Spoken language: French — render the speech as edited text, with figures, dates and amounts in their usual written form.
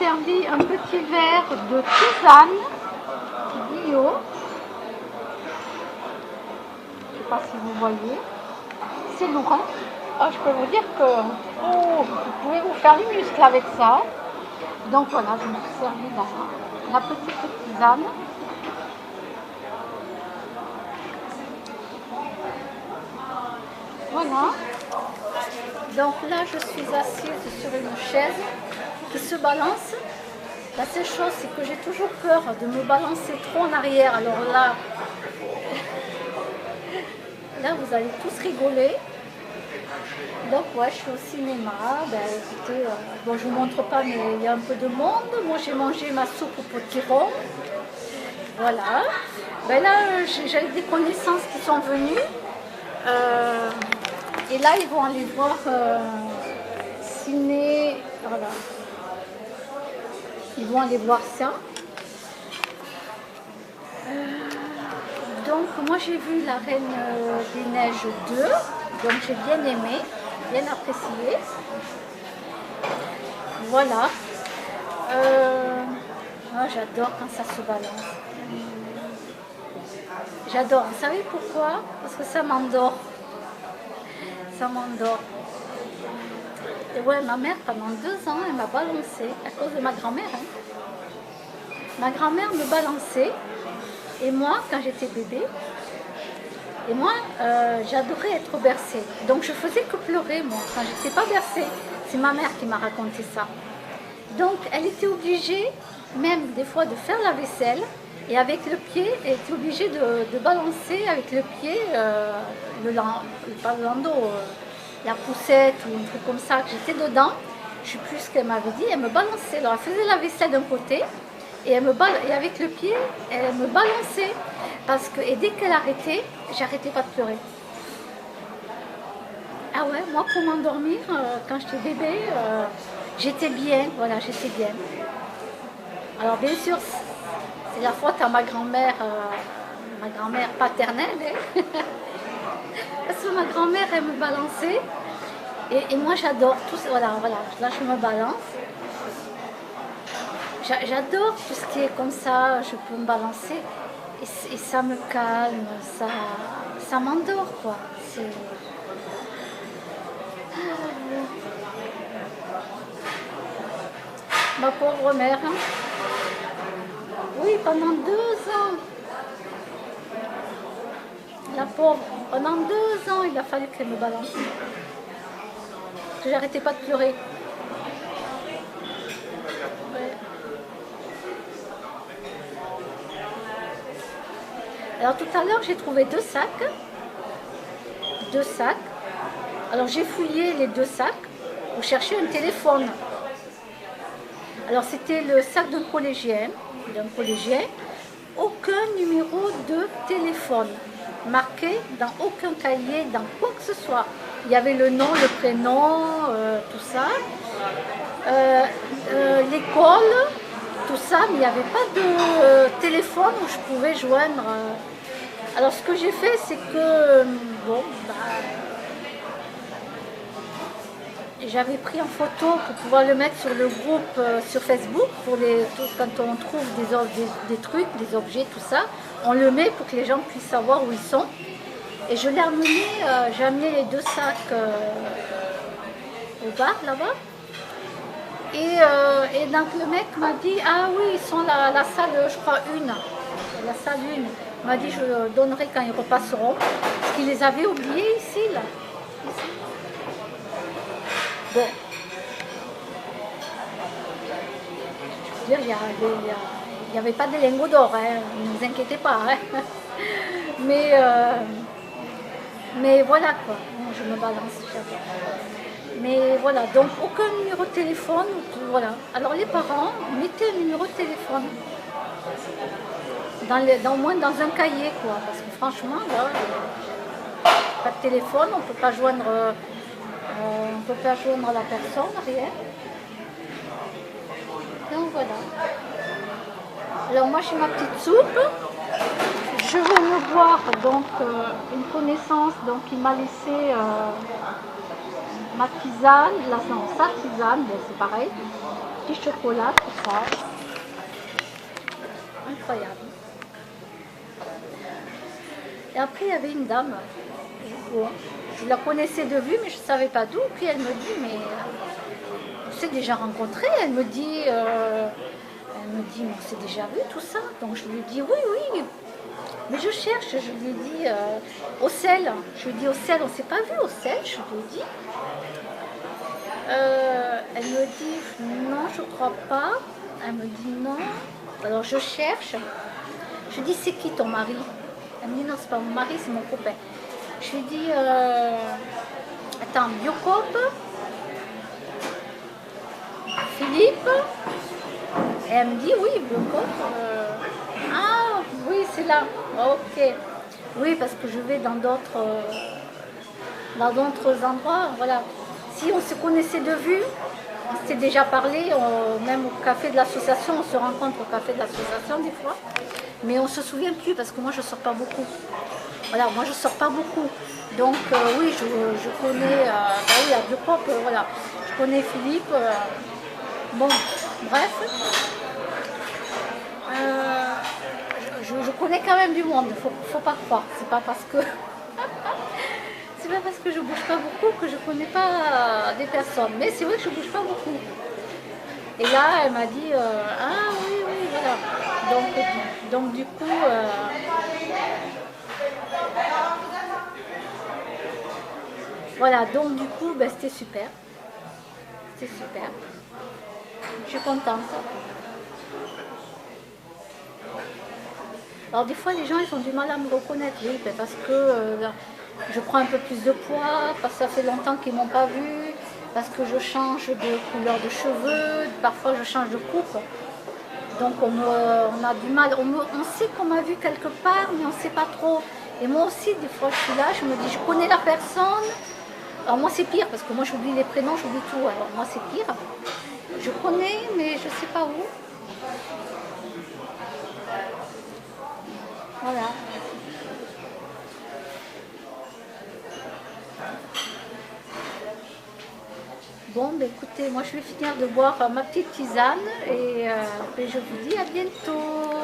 servi un petit verre de tisane bio. Je ne sais pas si vous voyez. C'est lourd, hein. Ah, je peux vous dire que vous pouvez vous faire du muscle avec ça. Donc voilà, je me suis servi la petite tisane. Voilà. Donc là, je suis assise sur une chaise qui se balance. La seule chose, c'est que j'ai toujours peur de me balancer trop en arrière. Alors là, vous allez tous rigoler. Donc ouais, je suis au cinéma. Ben, écoutez, bon, je ne vous montre pas, mais il y a un peu de monde. Moi, j'ai mangé ma soupe au potiron. Voilà. Ben là, j'ai des connaissances qui sont venues. Et là, ils vont aller voir ciné. Voilà. Ils vont aller voir ça. Donc, moi, j'ai vu La Reine des Neiges 2. Donc, j'ai bien aimé, bien apprécié. Voilà. Moi, j'adore quand ça se balance. J'adore. Vous savez pourquoi? Parce que ça m'endort. Ça m'endort. Et ouais, ma mère, pendant 2 ans, elle m'a balancé à cause de ma grand-mère. Hein. Ma grand-mère me balançait. Et moi, quand j'étais bébé, j'adorais être bercée. Donc, je faisais que pleurer, moi, quand j'étais pas bercée. C'est ma mère qui m'a raconté ça. Donc, elle était obligée, même des fois, de faire la vaisselle. Et avec le pied, elle était obligée de balancer avec le pied pas le landau, la poussette ou un truc comme ça que j'étais dedans. Je ne sais plus ce qu'elle m'avait dit. Elle me balançait. Alors, elle faisait la vaisselle d'un côté et, et avec le pied, elle me balançait. Et dès qu'elle arrêtait, j'arrêtais pas de pleurer. Ah ouais, moi, pour m'endormir, quand j'étais bébé, j'étais bien. Voilà, j'étais bien. Alors, bien sûr, c'est la faute à ma grand-mère paternelle. Hein. Parce que ma grand-mère, elle me balançait. Et moi, j'adore tout ça. Voilà, là, je me balance. J'adore tout ce qui est comme ça. Je peux me balancer. Et ça me calme. Ça m'endort, quoi. Ma pauvre mère. Hein. Oui, pendant 2 ans. La pauvre, pendant 2 ans, il a fallu qu'elle me balance. Parce que j'arrêtais pas de pleurer. Ouais. Alors tout à l'heure, j'ai trouvé 2 sacs. 2 sacs. Alors j'ai fouillé les 2 sacs pour chercher un téléphone. Alors c'était le sac d'un collégien. Aucun numéro de téléphone marqué dans aucun cahier, dans quoi que ce soit. Il y avait le nom, le prénom, tout ça, l'école, tout ça, mais il n'y avait pas de téléphone où je pouvais joindre. Alors ce que j'ai fait, c'est que j'avais pris en photo pour pouvoir le mettre sur le groupe sur Facebook, quand on trouve des trucs, des objets, tout ça, on le met pour que les gens puissent savoir où ils sont. Et je l'ai amené, j'ai amené les 2 sacs au bar là-bas. Et donc le mec m'a dit, ah oui, ils sont la salle, je crois, 1. La salle 1. Il m'a dit, je donnerai quand ils repasseront. Parce qu'ils les avaient oubliés ici, là. Ici. Bon. Je veux dire, il n'y avait pas de lingots d'or, hein. Ne vous inquiétez pas. Hein. Mais voilà quoi, je me balance. Mais voilà, donc aucun numéro de téléphone. Voilà. Alors les parents, mettez un numéro de téléphone. Au moins dans un cahier quoi. Parce que franchement, là, pas de téléphone, on ne peut pas joindre la personne, rien. Donc voilà. Alors moi j'ai ma petite soupe. Je vais me boire donc une connaissance, donc il m'a laissé ma tisane, sa tisane, c'est pareil. petit chocolat, tout ça. Incroyable. Et après, il y avait une dame. Bon, je la connaissais de vue, mais je ne savais pas d'où. Puis elle me dit, mais on s'est déjà rencontrés. Elle me dit, mais on s'est déjà vu, tout ça. Donc je lui dis, oui, oui. Mais je cherche, je lui ai dit, au sel. Je lui ai dit, au sel, on ne s'est pas vu au sel, je lui ai dit. Elle me dit, non, je ne crois pas. Elle me dit, non. Alors je cherche. Je lui dis, c'est qui ton mari? Elle me dit, non, c'est pas mon mari, c'est mon copain. Je lui dis, attends, Biocop, Philippe. Et elle me dit, oui, Biocop. Ah, oui, c'est là. Ok. Oui, parce que je vais dans d'autres endroits. Voilà. Si on se connaissait de vue, on s'était déjà parlé, même au café de l'association, on se rencontre au café de l'association des fois. Mais on ne se souvient plus parce que moi, je ne sors pas beaucoup. Voilà, moi, je ne sors pas beaucoup. Donc, oui, je connais, oui, à Biocop, voilà. Je connais Philippe. Bon, bref. Je connais quand même du monde, faut pas croire. C'est pas parce que je bouge pas beaucoup que je connais pas des personnes. Mais c'est vrai que je bouge pas beaucoup. Et là, elle m'a dit ah oui, oui, voilà. Donc du coup, voilà. Donc du coup, ben, c'était super. C'était super. Je suis contente. Alors des fois les gens ils ont du mal à me reconnaître, oui, parce que je prends un peu plus de poids, parce que ça fait longtemps qu'ils ne m'ont pas vu, parce que je change de couleur de cheveux, parfois je change de coupe. Donc on a du mal, on sait qu'on m'a vu quelque part, mais on ne sait pas trop. Et moi aussi, des fois je suis là, je me dis, je connais la personne. Alors moi c'est pire, parce que moi j'oublie les prénoms, j'oublie tout. Alors moi c'est pire. Je connais, mais je ne sais pas où. Voilà. Bon, ben écoutez, moi je vais finir de boire ma petite tisane et je vous dis à bientôt.